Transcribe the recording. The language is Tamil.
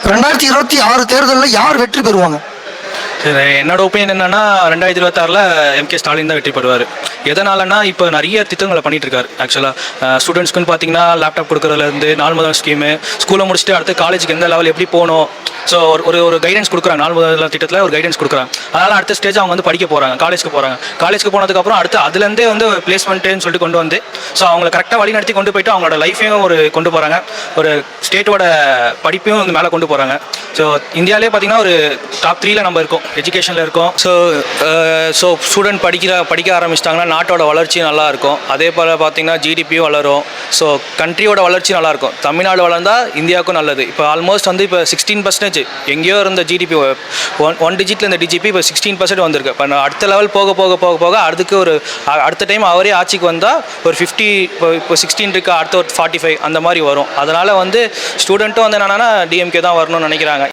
2026 தேர்தலில் யார் வெற்றி பெறுவாங்க? என்னோட ஒப்பீனியன் என்னன்னா 2026 எம்.கே. ஸ்டாலின் தான் வெற்றி பெறுவார். எதனாலன்னா இப்போ நிறைய திட்டங்களை பண்ணிட்டு இருக்காரு. ஆக்சுவலாக ஸ்டூடெண்ட்ஸ்க்குன்னு பார்த்தீங்கன்னா லேப்டாப் கொடுக்குறதுலேருந்து 4 முதல் ஸ்கீமு, ஸ்கூலை முடிச்சுட்டு அடுத்து காலேஜுக்கு எந்த லெவல் எப்படி போகணும், ஸோ ஒரு கைடன்ஸ் கொடுக்குறாங்க. 4 முதல் திட்டத்தில் ஒரு கைடன்ஸ் கொடுக்குறாங்க. அதனால் அடுத்த ஸ்டேஜ் அவங்க வந்து படிக்க போகிறாங்க, காலேஜுக்கு போகிறாங்க. காலேஜுக்கு போனதுக்கப்புறம் அடுத்து அதுலேருந்தே வந்து பிளேஸ்மெண்ட்டுன்னு சொல்லிட்டு கொண்டு வந்து ஸோ அவங்களை கரெக்டாக வழி நடத்தி கொண்டு போயிட்டு அவங்களோட லைஃப்பையும் கொண்டு போகிறாங்க, ஒரு ஸ்டேட்டோட படிப்பையும் வந்து மேலே கொண்டு போகிறாங்க. ஸோ இந்தியாவிலே பார்த்தீங்கன்னா ஒரு டாப் 3ல நம்ம இருக்கோம், எஜுகேஷனில் இருக்கோம். ஸோ ஸ்டூடெண்ட் படிக்க ஆரம்பிச்சிட்டாங்கன்னா நாட்டோட வளர்ச்சி நல்லாயிருக்கும். அதே போல் பார்த்தீங்கன்னா ஜிடிபியும் வளரும். ஸோ கண்ட்ரியோட வளர்ச்சி நல்லாயிருக்கும். தமிழ்நாடு வளர்ந்தால் இந்தியாவுக்கும் நல்லது. இப்போ ஆல்மோஸ்ட் வந்து இப்போ 16% எங்கேயோ இருந்த ஜிடிபி 1 டிஜிட்டில் இந்த டிஜிபி இப்போ 16% வந்திருக்கு. இப்போ அடுத்த லெவல் போக போக போக போக அதுக்கு அடுத்த டைம் அவரே ஆட்சிக்கு வந்தால் ஒரு 50, இப்போ 16 இருக்குது, அடுத்த ஒரு 45 அந்த மாதிரி வரும். அதனால் வந்து ஸ்டூடெண்ட்டும் வந்து என்னென்னா டிஎம்கே தான் வரணும்னு நினைக்கிறாங்க.